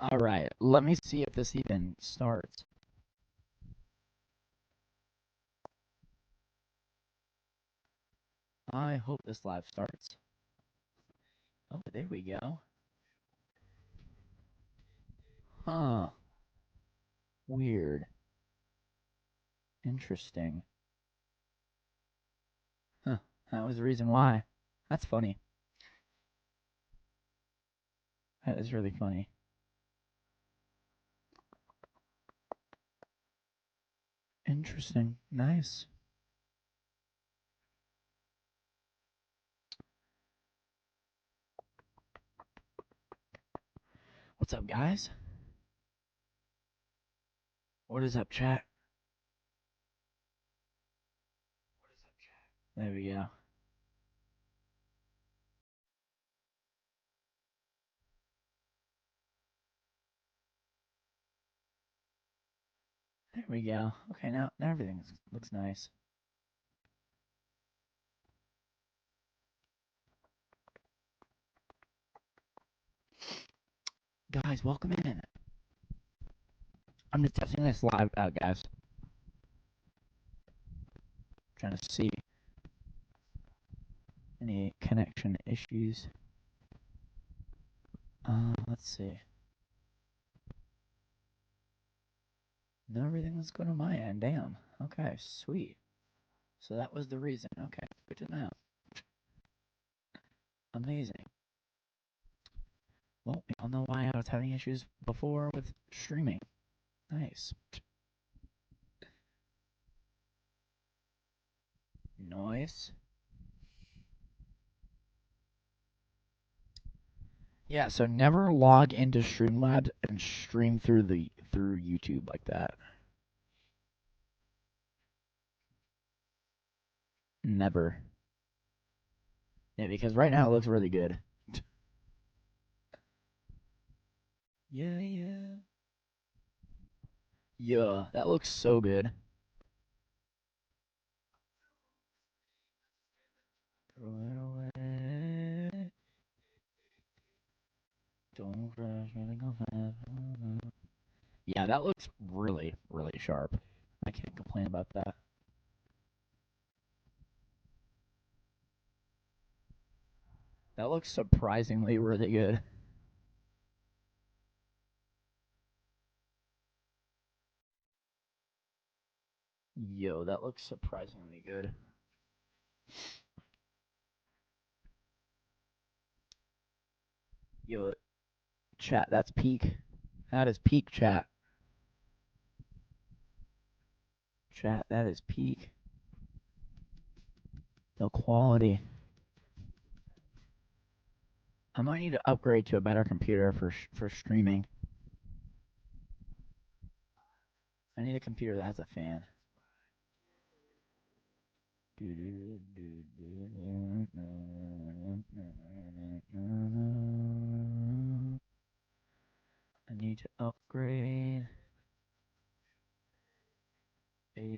Alright, let me see if this even starts. I hope this live starts. Oh, there we go. Huh. Weird. Interesting. Huh. That was the reason why. That's funny. That is really funny. Interesting. Nice. What's up, guys? What is up, chat? There we go. There we go. Okay, now everything looks nice. Guys, welcome in. I'm just testing this live out, guys. Trying to see any connection issues. Let's see. No, everything was good on my end. Damn. Okay, sweet. So that was the reason. Okay, good to know. Amazing. Well, we all know why I was having issues before with streaming. Nice. Nice. Yeah, so never log into Streamlabs and stream through YouTube like that. Never. Yeah, because right now it looks really good. Yeah, yeah. Yeah, that looks so good. Throw it away. Don't rush me to go fast. Yeah, that looks really, really sharp. I can't complain about that. That looks surprisingly really good. Yo, that looks surprisingly good. Yo, chat, that's peak. That is peak, chat. Chat, that is peak. The quality. I might need to upgrade to a better computer for streaming. I need a computer that has a fan. I need to upgrade. Yo,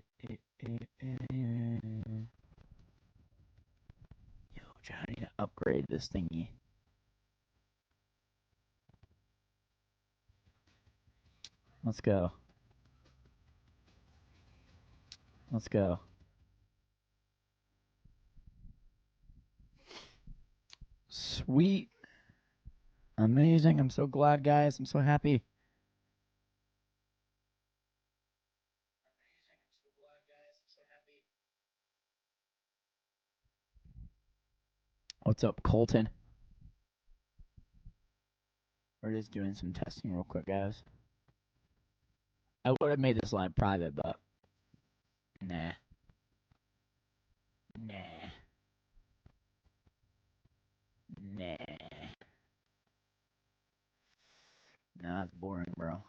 chat, I need to upgrade this thingy. Let's go. Let's go. Sweet. Amazing. I'm so glad, guys. I'm so happy. What's up, Colton? We're just doing some testing real quick, guys. I would have made this live private, but nah. Nah. Nah. Nah, that's boring, bro.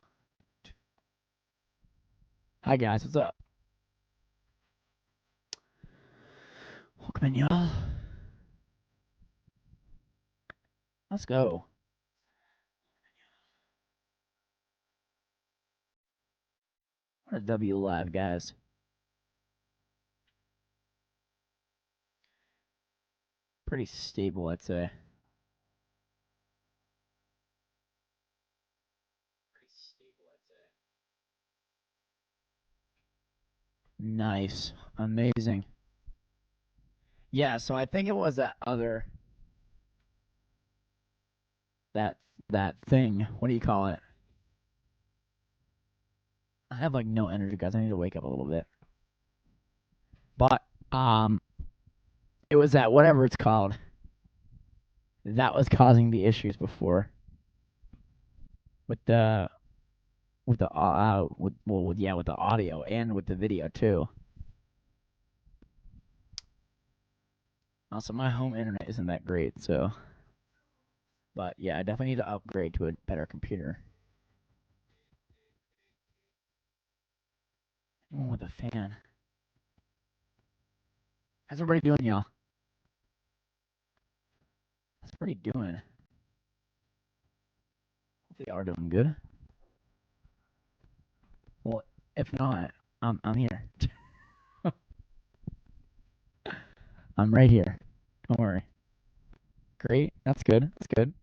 Hi, guys. What's up? Welcome in, y'all. Let's go. What a W live, guys. Pretty stable, I'd say. Nice. Amazing. Yeah, so I think it was that that thing. What do you call it? I have like no energy, guys. I need to wake up a little bit. But um it was that whatever it's called that was causing the issues before with the with the audio and with the video too. Also, my home internet isn't that great, so but yeah, I definitely need to upgrade to a better computer. Oh, with a fan. How's everybody doing, y'all? How's everybody doing? Hopefully, y'all are doing good. Well, if not, I'm here. I'm right here. Don't worry. Great. That's good. That's good.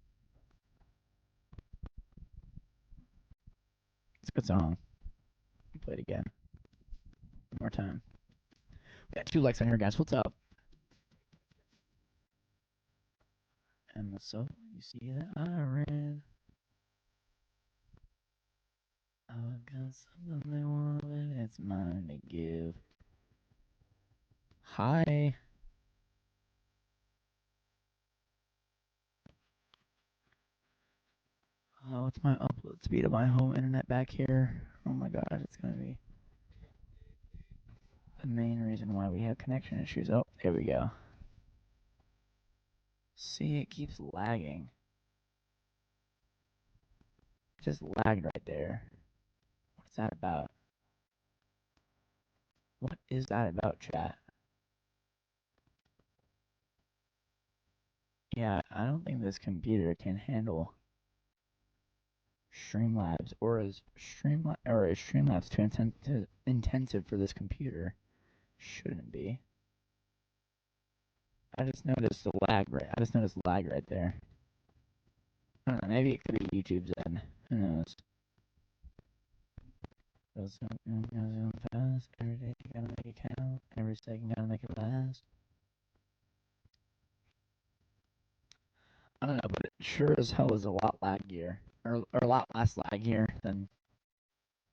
It's a good song. Play it again. One more time. We got 2 likes on here, guys. What's up? And so you see that I ran. I got something they want, and it's mine to give. Hi. Oh, what's my upload speed of my home internet back here? Oh my god, it's gonna be the main reason why we have connection issues. Oh, there we go. See, it keeps lagging. It just lagged right there. What's that about? What is that about, chat? Yeah, I don't think this computer can handle Streamlabs, or is Streamlabs too intensive for this computer? Shouldn't be. I just noticed lag right there. I don't know, maybe it could be YouTube's end. Who knows? Goes on fast. Every day you gotta make it count. Every second gotta make it last. I don't know, but it sure as hell is a lot laggier, or a lot less laggier than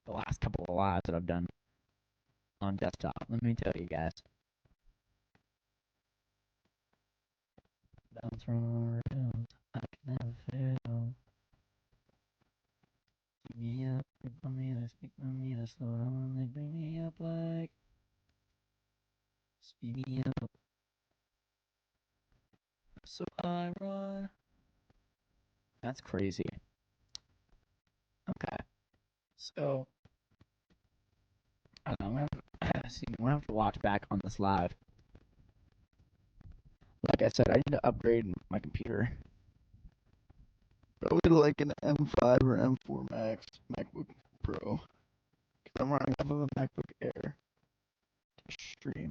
the last couple of lives that I've done on desktop. Let me tell you guys. Bounce from rails, I can never fail. Keep me up, speak for me to slow down, they bring me up like. Speed me up, so I run. That's crazy. Okay, so I don't know. I'm gonna have to watch back on this live. Like I said, I need to upgrade my computer. Probably like an M5 or M4 Max MacBook Pro. Because I'm running off of a MacBook Air to stream.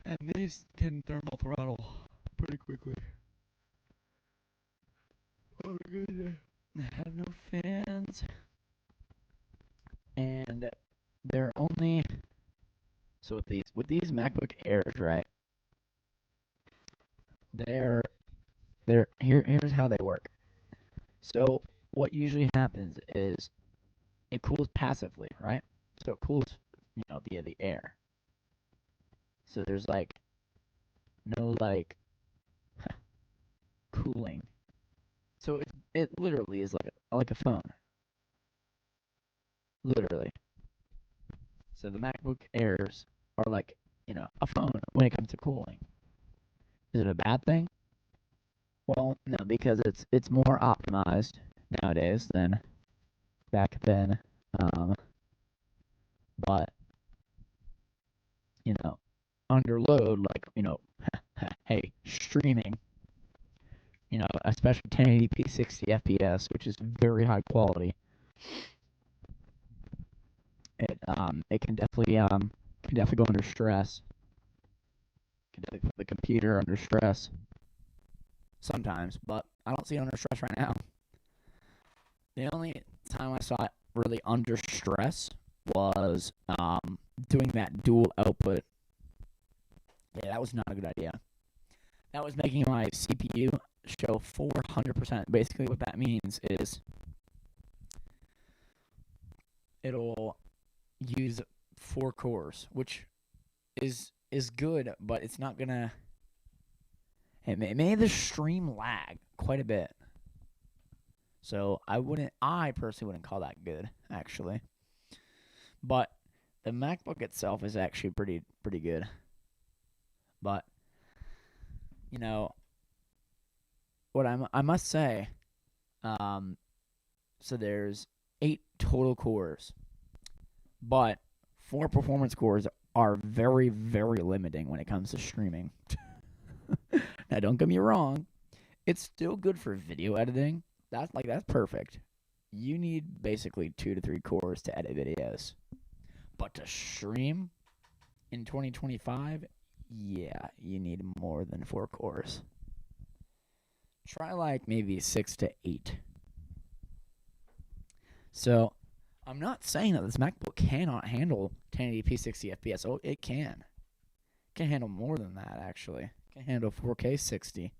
And these can thermal throttle pretty quickly. Oh, good. I have no fans. And they're only so with these MacBook Airs, right? Here's how they work. So what usually happens is it cools passively, right? So it cools, via the air. So there's like no like cooling. So it literally is like a phone, literally. So the MacBook Airs are like a phone when it comes to cooling. Is it a bad thing? Well, no, because it's more optimized nowadays than back then. Um, but you know, under load, like hey, streaming, especially 1080p 60 FPS, which is very high quality. It can definitely go under stress. Can definitely put the computer under stress sometimes, but I don't see it under stress right now. The only time I saw it really under stress was doing that dual output. Yeah, that was not a good idea. That was making my CPU show 400%. Basically, what that means is it'll use 4 cores, which is good, but it's not gonna. It made the stream lag quite a bit. So I personally wouldn't call that good, actually. But the MacBook itself is actually pretty good. But you know what I must say. So there's 8 total cores, but 4 performance cores are very, very limiting when it comes to streaming. Now, don't get me wrong, it's still good for video editing. That's perfect. You need basically 2 to 3 cores to edit videos, but to stream in 2025, yeah, you need more than 4 cores. Try like maybe 6 to 8. So, I'm not saying that this MacBook cannot handle 1080p 60 FPS. Oh, it can. It can handle more than that, actually. It can handle 4K 60.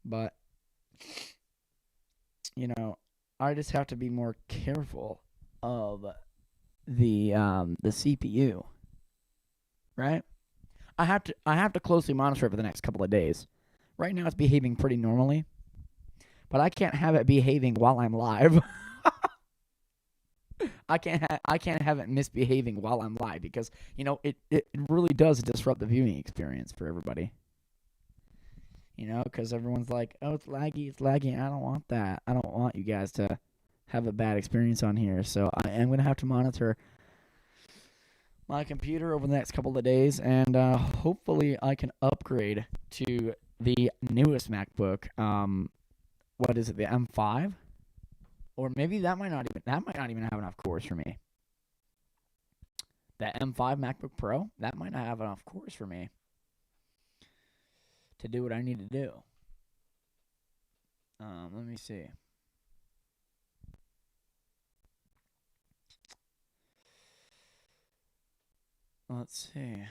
But, I just have to be more careful of the CPU, right? I have to closely monitor it for the next couple of days. Right now, it's behaving pretty normally, but I can't have it behaving while I'm live. I can't have it misbehaving while I'm live because it really does disrupt the viewing experience for everybody. Because everyone's like, oh, it's laggy. I don't want that. I don't want you guys to have a bad experience on here. So I am going to have to monitor my computer over the next couple of days, and hopefully I can upgrade to the newest MacBook. What is it, the M5? Or maybe that might not even have enough cores for me. That M5 MacBook Pro, that might not have enough cores for me to do what I need to do. Let me see. Let's see.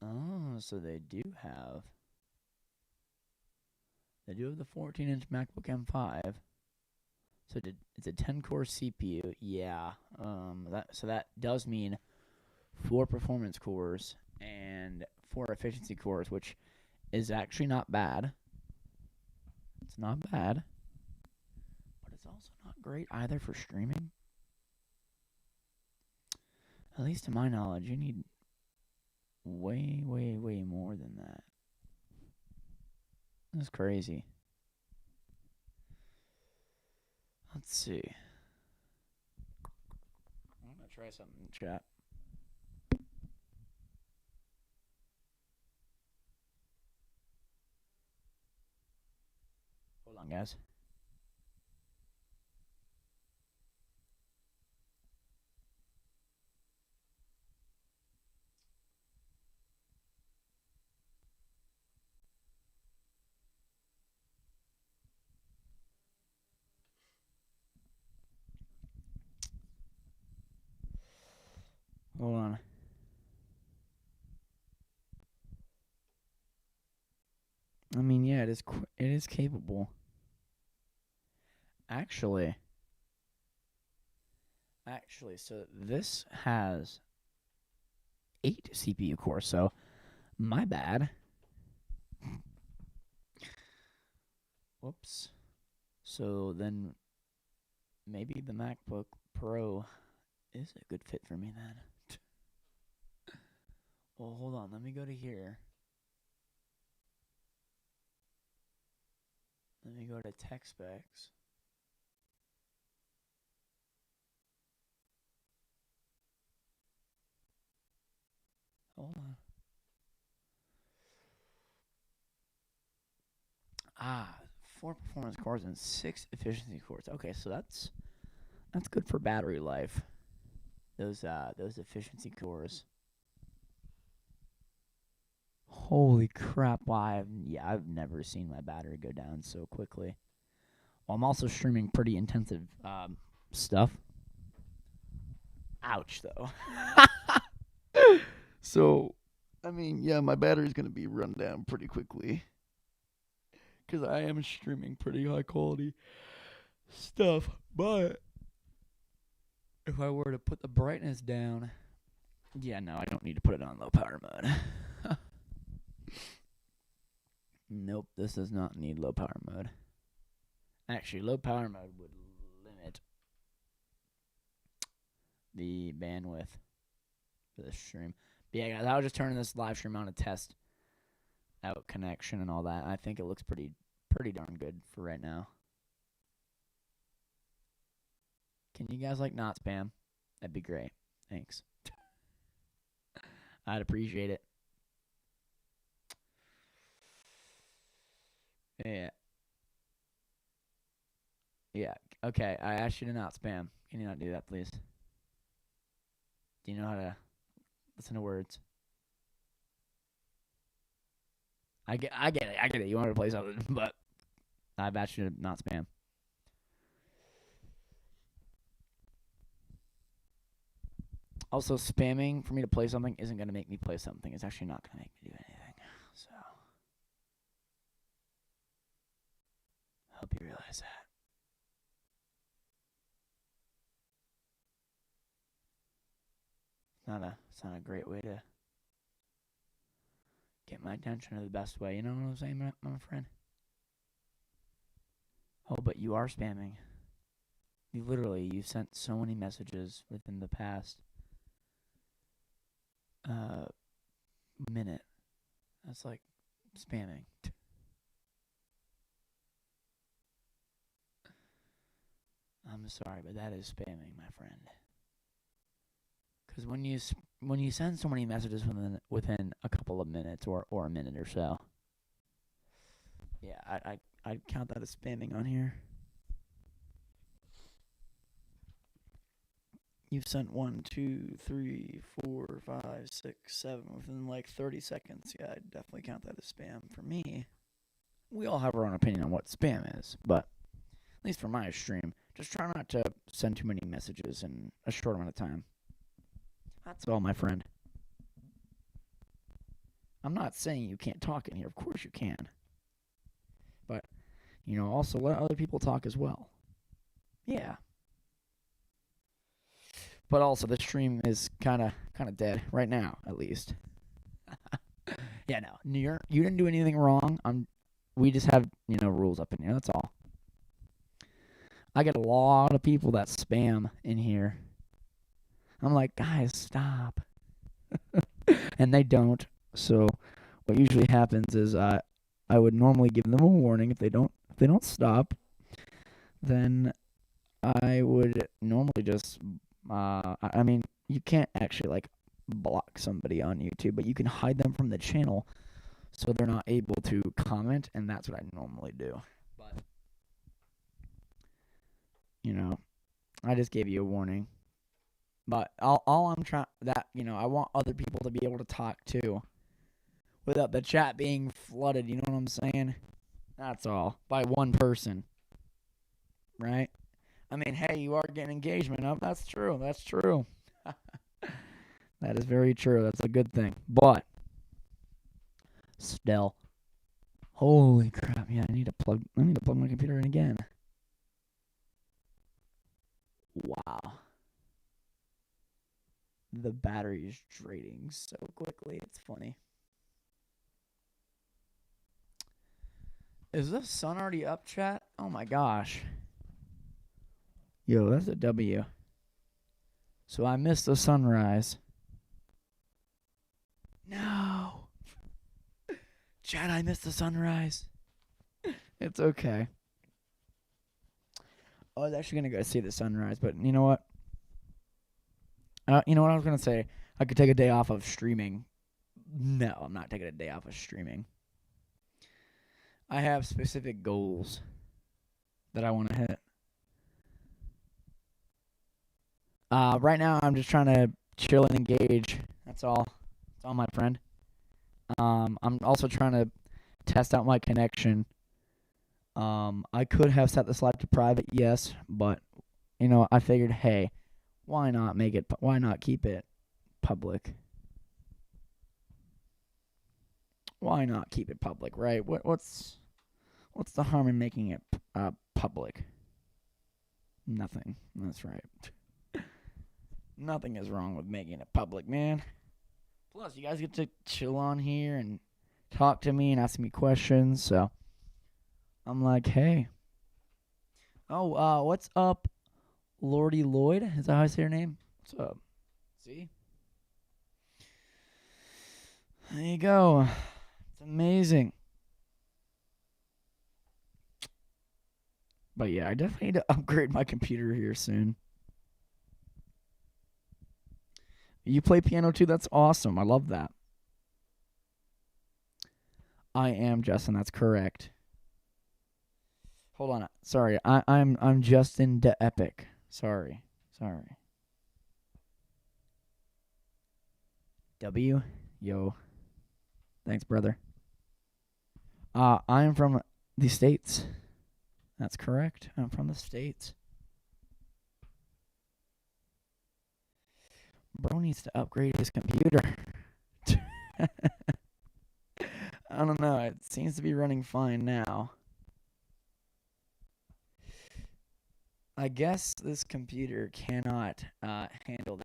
Oh, so they do have the 14-inch MacBook M5. So it's a 10-core CPU. Yeah. That does mean 4 performance cores and 4 efficiency cores, which is actually not bad. It's not bad, but it's also not great either for streaming. At least to my knowledge, you need way, way, way more than that. That's crazy. Let's see. I'm going to try something in chat. Hold on, guys. Hold on. I mean, yeah, it is capable. Actually, so this has 8 CPU cores, so my bad. Whoops. So then maybe the MacBook Pro is a good fit for me then. Well, hold on. Let me go to here. Let me go to tech specs. Hold on. 4 performance cores and 6 efficiency cores. Okay, so that's good for battery life. Those efficiency cores. Holy crap! Why? I've never seen my battery go down so quickly. Well, I'm also streaming pretty intensive stuff. Ouch, though. So, I mean, yeah, my battery's gonna be run down pretty quickly because I am streaming pretty high quality stuff. But if I were to put the brightness down, yeah, no, I don't need to put it on low power mode. Nope, this does not need low power mode. Actually, low power mode would limit the bandwidth for the stream. But yeah, guys, I was just turning this live stream on to test out connection and all that. I think it looks pretty darn good for right now. Can you guys not spam? That'd be great. Thanks. I'd appreciate it. Yeah. Yeah. Okay, I asked you to not spam. Can you not do that, please? Do you know how to listen to words? I get it. You wanted to play something, but I've asked you to not spam. Also, spamming for me to play something isn't going to make me play something. It's actually not going to make me do anything. So, I hope you realize that. It's not a great way to get my attention in the best way. You know what I'm saying, my friend? Oh, but you are spamming. You sent so many messages within the past minute. That's like spamming. I'm sorry, but that is spamming, my friend. Because when you send so many messages within a couple of minutes or a minute or so, yeah, I'd count that as spamming on here. You've sent 1, 2, 3, 4, 5, 6, 7 within 30 seconds. Yeah, I'd definitely count that as spam. For me, we all have our own opinion on what spam is, but at least for my stream, just try not to send too many messages in a short amount of time. That's all, my friend. I'm not saying you can't talk in here. Of course you can. But, also let other people talk as well. Yeah. But also, the stream is kind of dead right now, at least. Yeah, no, you didn't do anything wrong. We just have rules up in here. That's all. I get a lot of people that spam in here. I'm like, guys, stop, and they don't. So, what usually happens is I would normally give them a warning if they don't stop. Then I would normally just. I mean, you can't actually block somebody on YouTube, but you can hide them from the channel so they're not able to comment, and that's what I normally do. But I just gave you a warning. But all I'm trying I want other people to be able to talk too, without the chat being flooded. You know what I'm saying? That's all, by one person, right? I mean, hey, you are getting engagement up. That's true. That is very true. That's a good thing. But still, holy crap! Yeah, I need to plug my computer in again. Wow. The battery is draining so quickly. It's funny. Is the sun already up, chat? Oh my gosh. Yo, that's a W. So I missed the sunrise. No. Chat, I missed the sunrise. It's okay. I was actually going to go see the sunrise, but you know what? You know what I was going to say? I could take a day off of streaming. No, I'm not taking a day off of streaming. I have specific goals that I want to hit. Right now, I'm just trying to chill and engage. That's all. That's all, my friend. I'm also trying to test out my connection. I could have set this live to private, yes, but I figured, hey, why not why not keep it public? Why not keep it public, right? What's the harm in making it public? Nothing. That's right. Nothing is wrong with making it public, man. Plus, you guys get to chill on here and talk to me and ask me questions, so I'm like, hey. Oh, what's up, Lordy Lloyd? Is that how I say your name? What's up? See? There you go. It's amazing. But yeah, I definitely need to upgrade my computer here soon. You play piano too? That's awesome. I love that. I am Justin. That's correct. Hold on. Sorry. I'm Justin the Epic. Sorry. W. Yo. Thanks, brother. I am from the States. That's correct. I'm from the States. Bro needs to upgrade his computer. I don't know. It seems to be running fine now. I guess this computer cannot handle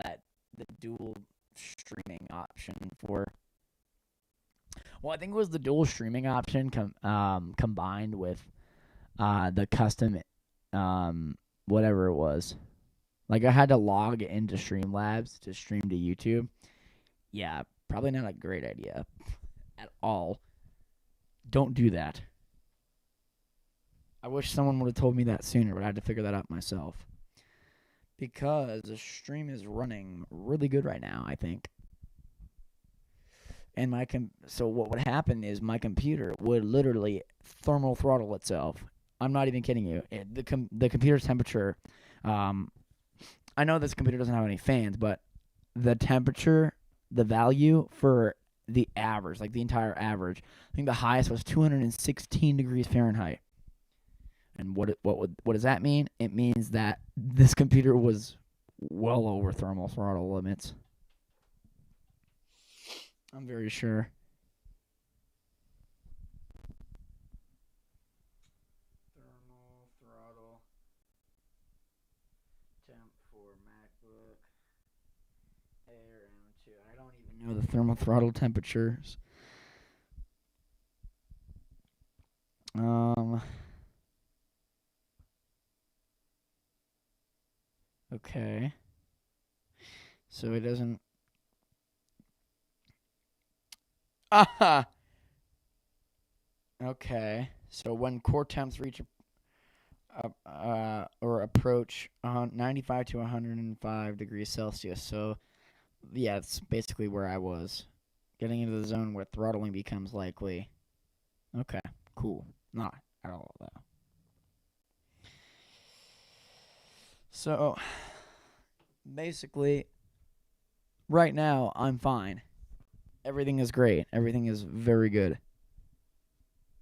the dual streaming option for. Well, I think it was the dual streaming option combined with the custom whatever it was. Like, I had to log into Streamlabs to stream to YouTube. Yeah, probably not a great idea at all. Don't do that. I wish someone would have told me that sooner, but I had to figure that out myself. Because the stream is running really good right now, I think. And so what would happen is my computer would literally thermal throttle itself. I'm not even kidding you. The computer's temperature, I know this computer doesn't have any fans, but the temperature, the value for the average, like the entire average, I think the highest was 216 degrees Fahrenheit. And what does that mean? It means that this computer was well over thermal throttle limits. I'm very sure. Thermal throttle temp for MacBook Air M2. I don't even know the thermal throttle temperatures. Okay. So it doesn't. Okay. So when core temps reach or approach 95 to 105 degrees Celsius. So yeah, it's basically where I was. Getting into the zone where throttling becomes likely. Okay, cool. Not at all though. So basically, right now I'm fine. Everything is great. Everything is very good.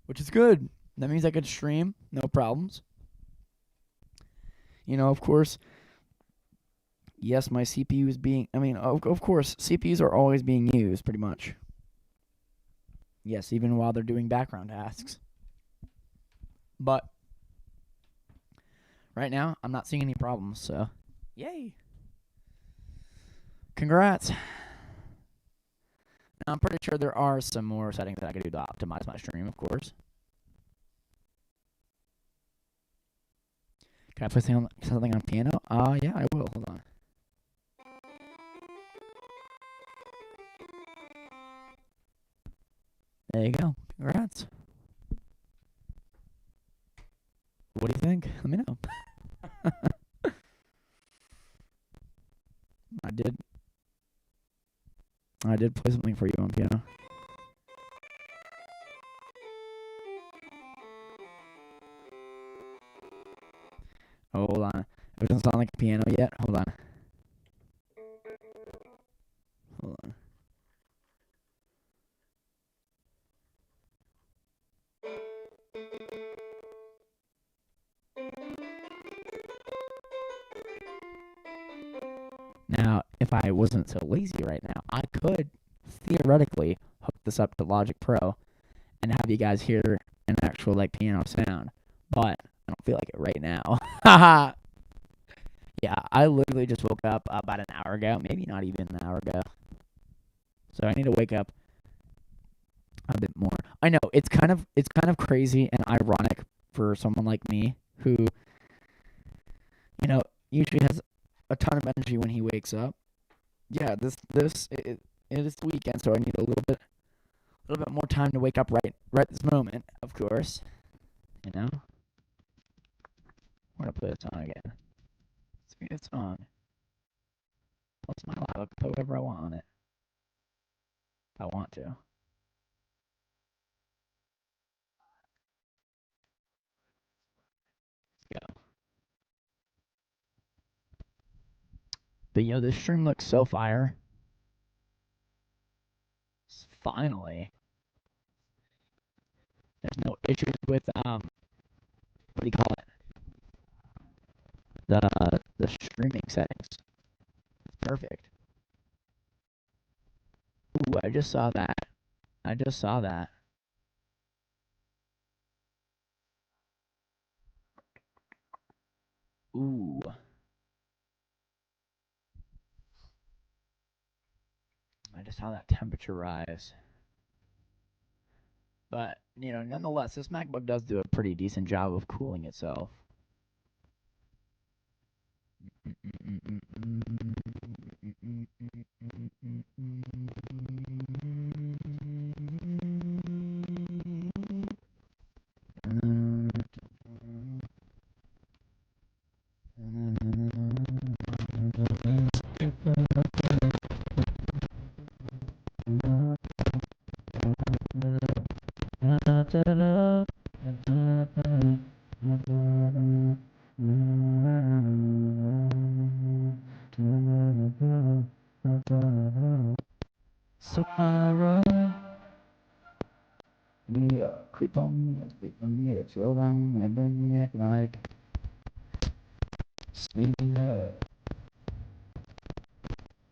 Which is good. That means I could stream, no problems. Of course, yes, my CPU is being, of course, CPUs are always being used, pretty much. Yes, even while they're doing background tasks. But right now, I'm not seeing any problems, so yay. Congrats. Now, I'm pretty sure there are some more settings that I could do to optimize my stream, of course. Can I play something on piano? Yeah, I will. Hold on. There you go. Congrats. What do you think? Let me know. I did play something for you on piano. Oh, hold on. It doesn't sound like a piano yet. Hold on. Hold on. if I wasn't so lazy right now, I could theoretically hook this up to Logic Pro and have you guys hear an actual like piano sound, but I don't feel like it right now. Haha. Yeah, I literally just woke up about an hour ago, maybe not even an hour ago. So I need to wake up a bit more. I know it's kind of crazy and ironic for someone like me who, you know, usually has a ton of energy when he wakes up. Yeah, it is the weekend, so I need a little bit more time to wake up right this moment, of course. You know, I'm gonna play a song again. It's a good song. What's my life? I can put whatever I want on it. If I want to. Let's go. But this stream looks so fire. Finally, there's no issues with what do you call it? The streaming settings. It's perfect. Ooh, I just saw that. I just saw that. Ooh. I just saw that temperature rise. But, nonetheless, this MacBook does do a pretty decent job of cooling itself. So I run, creep on me, it's roll down, and bring me at night. Sleeping up.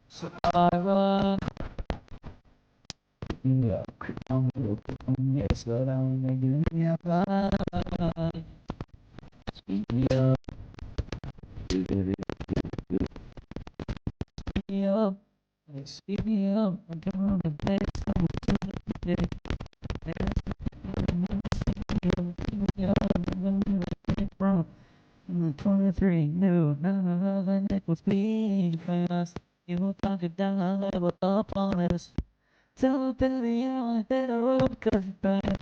So I run, creep on me, slow down, and bring me at night. Speed me up, speed me up, I'm doing the best I'm doing. From 23 new, none it was being fast. You will talk it down, level up on us. Tell baby I'm better road cause it's bad.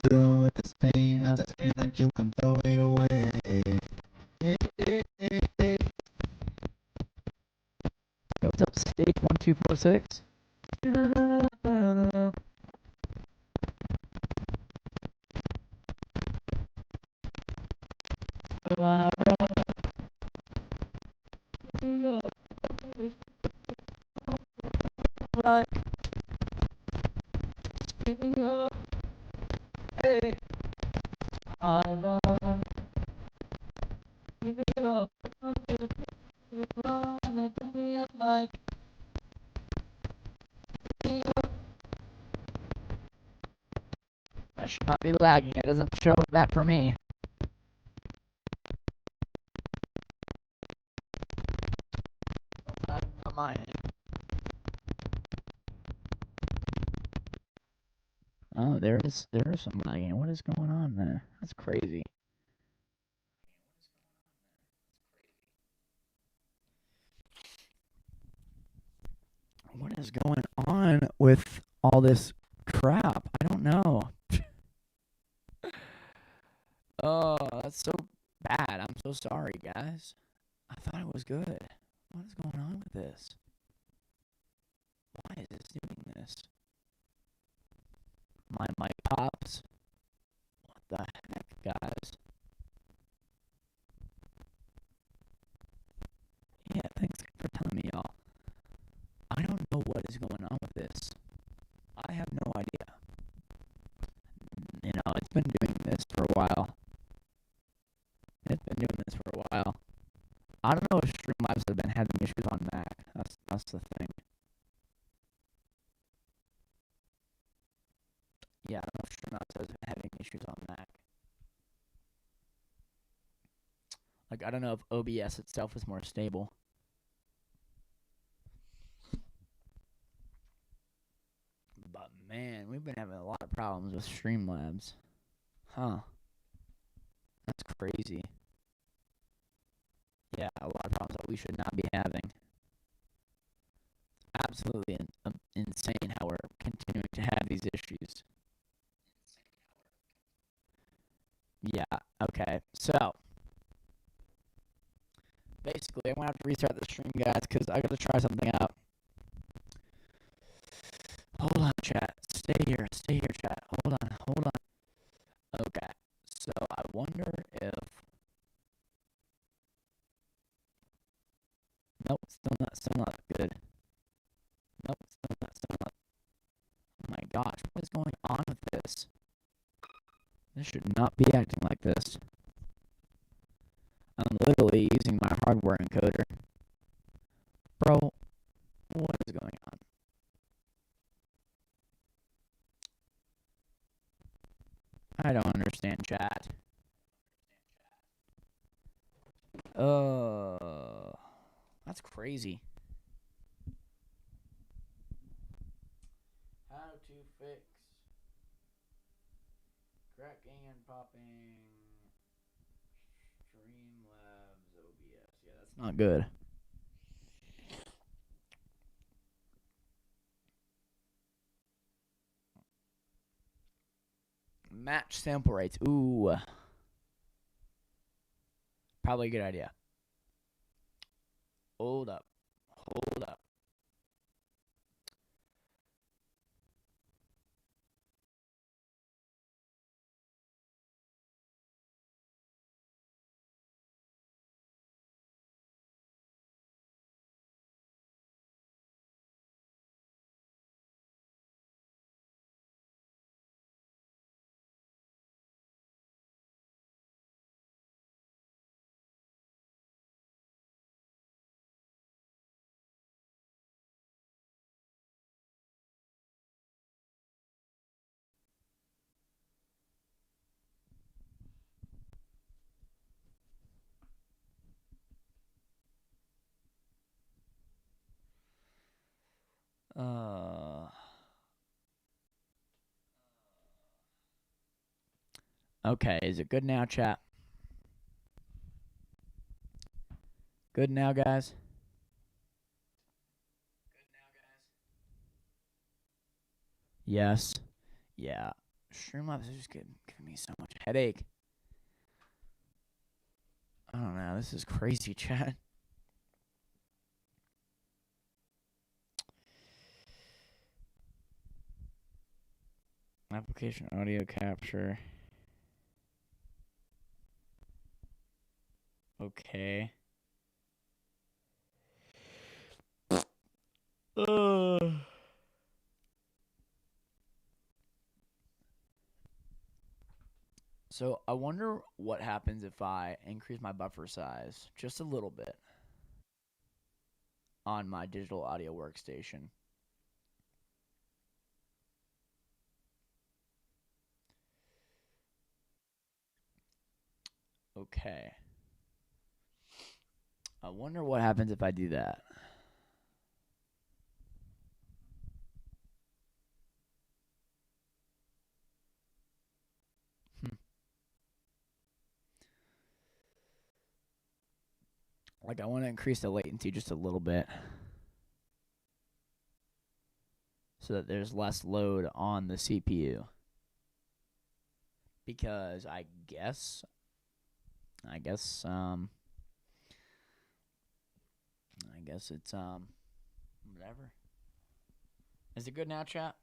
Through with this pain, I just feel like you can throw it away. What's up, Stage 1246? Like, hey, I love you up, like, I should not be lagging. It doesn't show that for me. Not on my end. Oh, there is some lagging. What is going on there? That's crazy. What is going on with all this crap? I don't know. Oh, that's so bad. I'm so sorry, guys. I thought it was good. What is going on with this? Why is this doing this? My mic pops. What the heck, guys? Yeah, thanks for telling me, y'all. I don't know what is going on with this. I have no idea. have been having issues on Mac. That's the thing. Yeah, I don't know if Streamlabs has been having issues on Mac. Like, I don't know if OBS itself is more stable. But man, we've been having a lot of problems with Streamlabs. Huh. That's crazy. Yeah, a lot of problems that we should not be having. Absolutely insane how we're continuing to have these issues. Yeah, okay. So, basically, I'm going to have to restart the stream, guys, because I got to try something out. Hold on, chat. Stay here, chat. Hold on. Okay, so I wonder if... Nope, still not good. Nope, still not. Oh my gosh, what is going on with this? This should not be acting like this. I'm literally using my hardware encoder. Bro, what is going on? I don't understand, chat. That's crazy. How to fix cracking and popping Streamlabs OBS. Yeah, that's not good. Match sample rates. Ooh. Probably a good idea. Hold up. Okay, is it good now, chat? Good now, guys? Yes. Yeah. Streamlabs is just giving me so much headache. I don't know. This is crazy, chat. Application audio capture. Okay. So I wonder what happens if I increase my buffer size just a little bit on my digital audio workstation. Okay. I wonder what happens if I do that. Like, I want to increase the latency just a little bit so that there's less load on the CPU. Because I guess it's whatever. Is it good now, chat?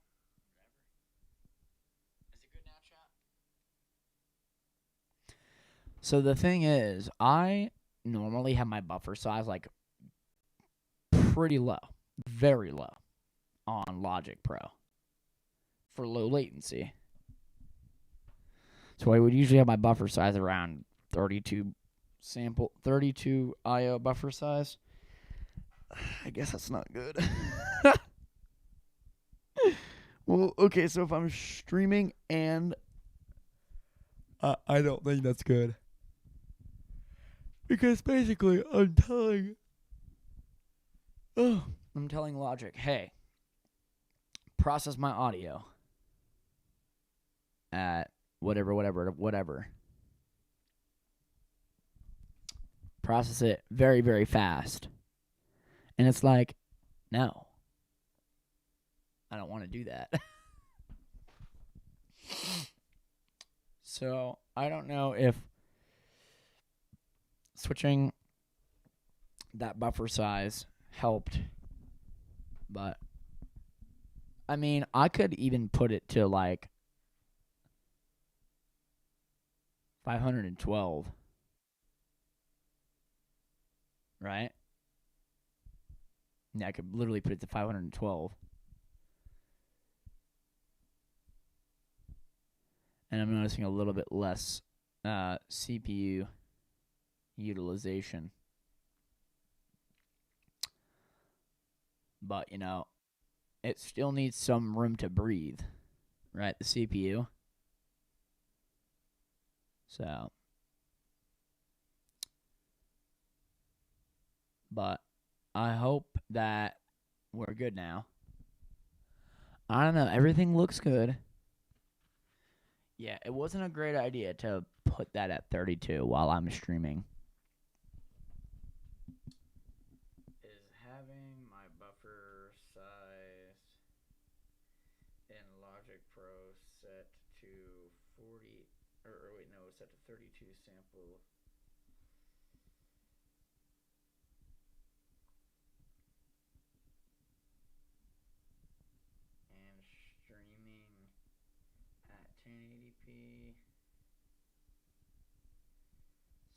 So the thing is, I normally have my buffer size like pretty low, very low on Logic Pro for low latency. So I would usually have my buffer size around 32 IO buffer size. I guess that's not good. Well, okay, so if I'm streaming and I don't think that's good. Because basically I'm telling Logic, hey, process my audio at whatever. Process it very, very fast. And it's like, no. I don't want to do that. So, I don't know if switching that buffer size helped. But, I mean, I could even put it to like 512. Right? Yeah, I could literally put it to 512. And I'm noticing a little bit less CPU utilization. But, it still needs some room to breathe, right? The CPU. So, but I hope that we're good now. I don't know. Everything looks good. Yeah, it wasn't a great idea to put that at 32 while I'm streaming. Is having my buffer size in Logic Pro set to 40, or wait, no, set to 32 sample. And streaming at 1080p,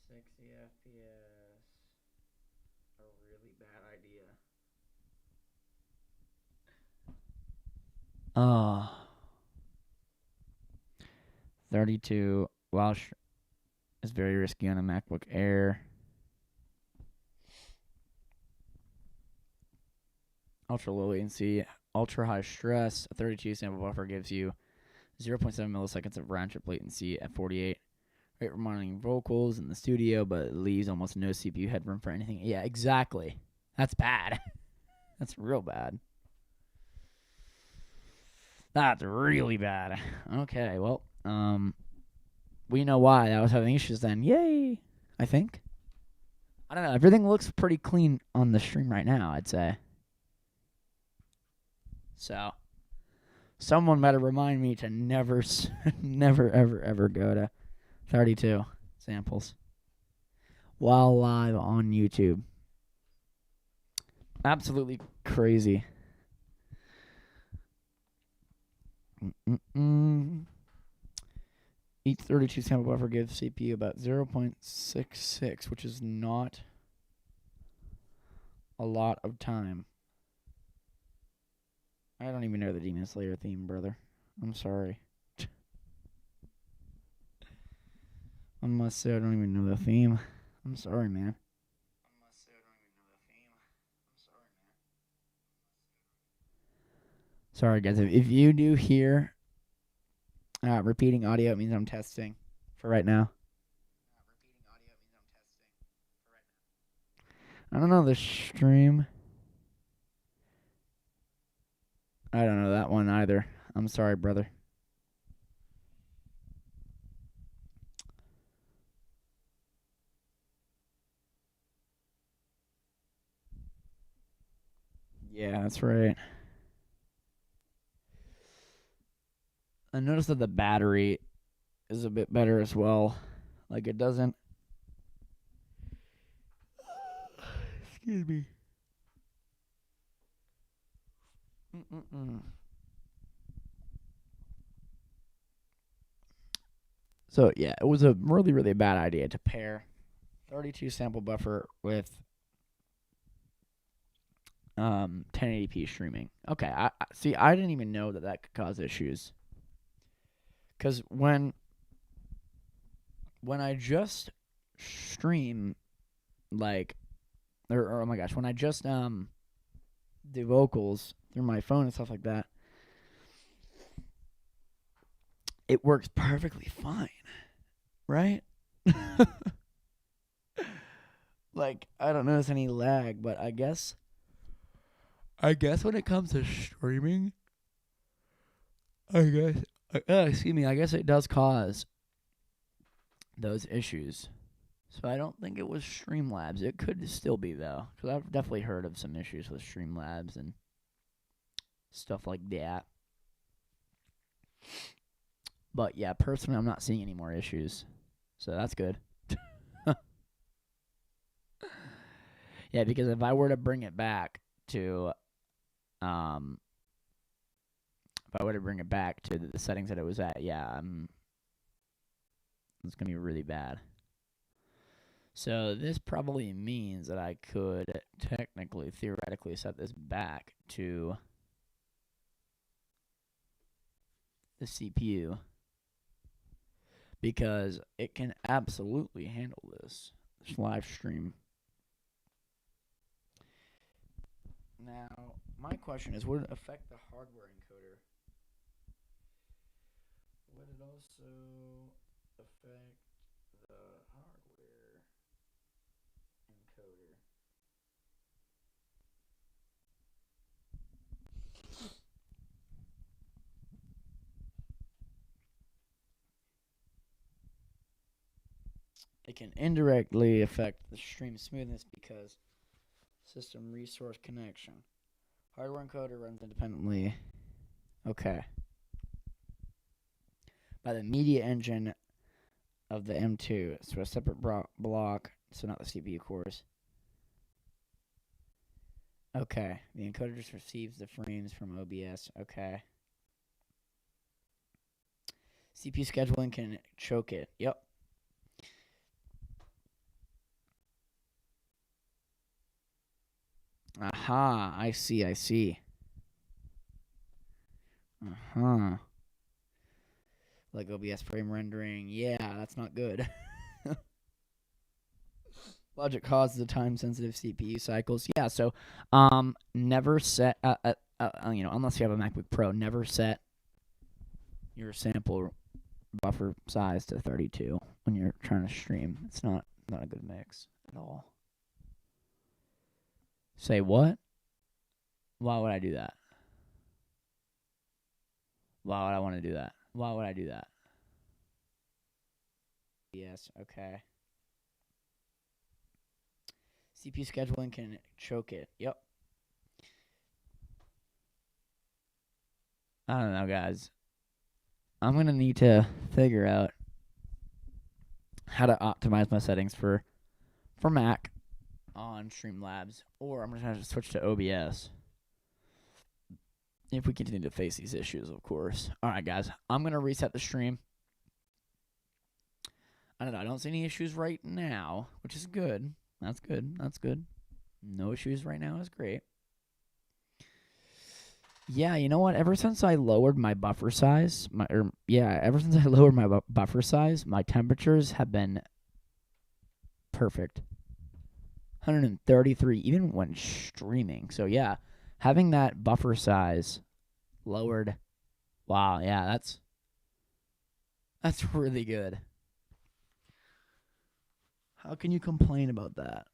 60 FPS, a really bad idea. 32 is very risky on a MacBook Air. Ultra low latency, ultra high stress. A 32 sample buffer gives you 0.7 milliseconds of round trip latency at 48. Rate for monitoring vocals in the studio, but it leaves almost no CPU headroom for anything. Yeah, exactly. That's bad. That's real bad. That's really bad. Okay, well, we know why I was having issues then. Yay! I think. I don't know. Everything looks pretty clean on the stream right now, I'd say. So, someone better remind me to never, ever go to 32 samples while live on YouTube. Absolutely crazy. Each 32 sample buffer gives CPU about 0.66, which is not a lot of time. I don't even know the Demon Slayer theme, brother. I'm sorry. I must say I don't even know the theme. I'm sorry, man. Sorry, guys. If you do hear repeating audio, it means I'm testing for right now. I don't know the stream. I don't know that one either. I'm sorry, brother. Yeah, that's right. I noticed that the battery is a bit better as well. Like it doesn't. Excuse me. So yeah, it was a really, really bad idea to pair 32 sample buffer with 1080p streaming. Okay, I see. I didn't even know that could cause issues. Because when I just stream like or oh my gosh, when I just do vocals through my phone and stuff like that, it works perfectly fine, right? Like, I don't notice any lag, but I guess when it comes to streaming, I guess excuse me, I guess it does cause those issues. So I don't think it was Streamlabs. It could still be though, because I've definitely heard of some issues with Streamlabs and stuff like that. But yeah, personally, I'm not seeing any more issues, so that's good. Yeah, because if I were to bring it back to, the settings that it was at, yeah, it's gonna be really bad. So this probably means that I could technically, theoretically, set this back to the CPU because it can absolutely handle this live stream. Now, my question is, would it affect the hardware encoder? Would it also affect the hardware encoder? It can indirectly affect the stream smoothness because system resource connection. Hardware encoder runs independently. Okay. By the media engine of the M2. So a separate block. So not the CPU cores. Okay. The encoder just receives the frames from OBS. Okay. CPU scheduling can choke it. Yep. Aha. I see. Uh-huh. Like OBS frame rendering. Yeah, that's not good. Logic causes the time-sensitive CPU cycles. Yeah, so never set, unless you have a MacBook Pro, never set your sample buffer size to 32 when you're trying to stream. It's not a good mix at all. Say what? Why would I do that? Why would I want to do that? Why would I do that? Yes, okay. CPU scheduling can choke it. Yep. I don't know, guys. I'm going to need to figure out how to optimize my settings for Mac on Streamlabs, or I'm going to have to switch to OBS if we continue to face these issues, of course. All right, guys. I'm going to reset the stream. I don't know. I don't see any issues right now, which is good. That's good. No issues right now is great. Yeah, you know what? Ever since I lowered my buffer size, my temperatures have been perfect. 133, even when streaming. So yeah, having that buffer size lowered. Wow, yeah, that's really good. How can you complain about that?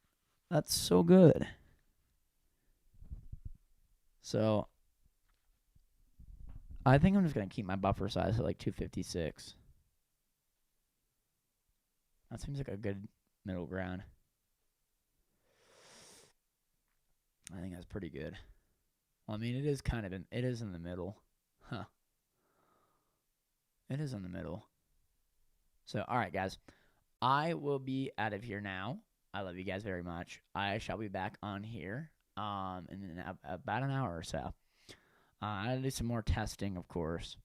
That's so good. So I think I'm just going to keep my buffer size at like 256. That seems like a good middle ground. I think that's pretty good. Well, I mean, it is in the middle. Huh. It is in the middle. So, all right, guys. I will be out of here now. I love you guys very much. I shall be back on here in about an hour or so. I'll do some more testing, of course.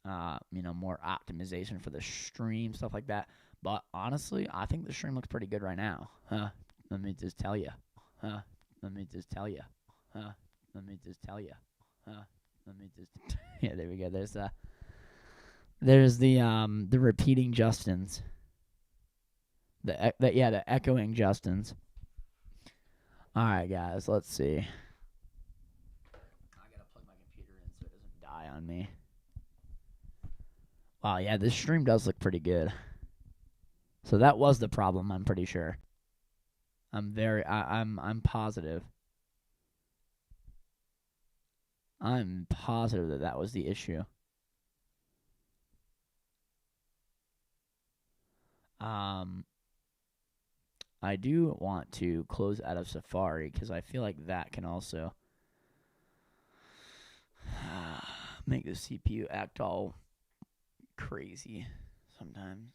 More optimization for the stream, stuff like that. But honestly, I think the stream looks pretty good right now. Let me just tell you. Yeah, there we go. There's the repeating Justins. The echoing Justins. All right, guys, let's see. I gotta plug my computer in so it doesn't die on me. Wow, yeah, this stream does look pretty good. So that was the problem, I'm pretty sure. I'm positive. I'm positive that was the issue. I do want to close out of Safari because I feel like that can also make the CPU act all crazy sometimes.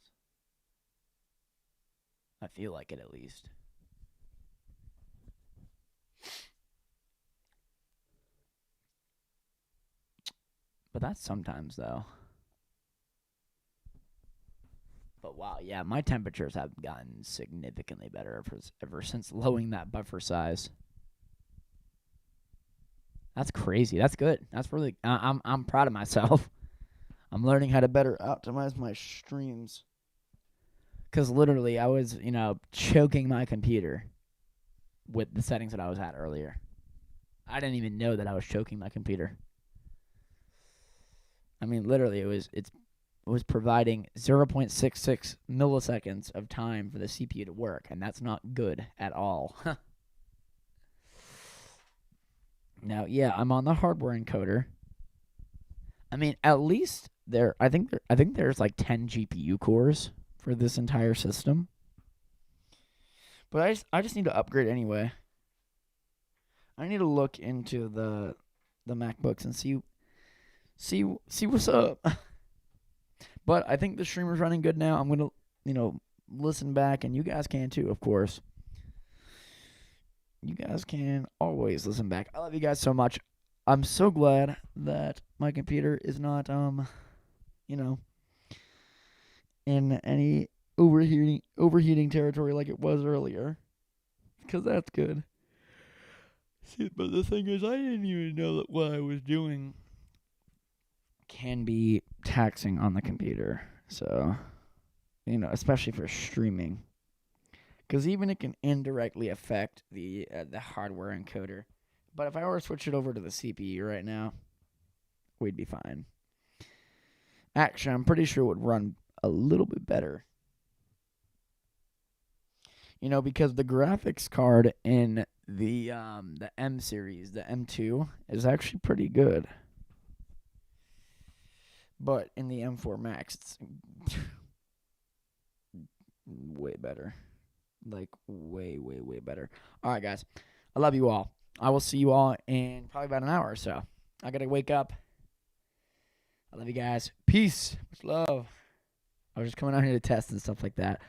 I feel like it, at least. But that's sometimes, though. But wow, yeah, my temperatures have gotten significantly better ever since lowering that buffer size. That's crazy. That's good. That's really. I'm proud of myself. I'm learning how to better optimize my streams. Because literally, I was, choking my computer with the settings that I was at earlier. I didn't even know that I was choking my computer. I mean, literally, it was providing 0.66 milliseconds of time for the CPU to work, and that's not good at all. Now, yeah, I'm on the hardware encoder. I mean, at least I think there's like 10 GPU cores for this entire system. But I just need to upgrade anyway. I need to look into the MacBooks and see what's up. But I think the streamer's running good now. I'm going to, listen back, and you guys can too, of course. You guys can always listen back. I love you guys so much. I'm so glad that my computer is not, in any overheating territory like it was earlier. Because that's good. See, but the thing is, I didn't even know that what I was doing can be taxing on the computer. So, especially for streaming. Because even it can indirectly affect the hardware encoder. But if I were to switch it over to the CPU right now, we'd be fine. Actually, I'm pretty sure it would run a little bit better. Because the graphics card in the M series, the M2, is actually pretty good. But in the M4 Max, it's way better. Like, way, way, way better. All right, guys. I love you all. I will see you all in probably about an hour or so. I got to wake up. I love you guys. Peace. Much love. I was just coming out here to test and stuff like that.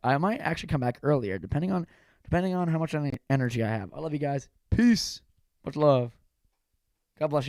I might actually come back earlier, depending on how much energy I have. I love you guys. Peace. Much love. God bless you guys.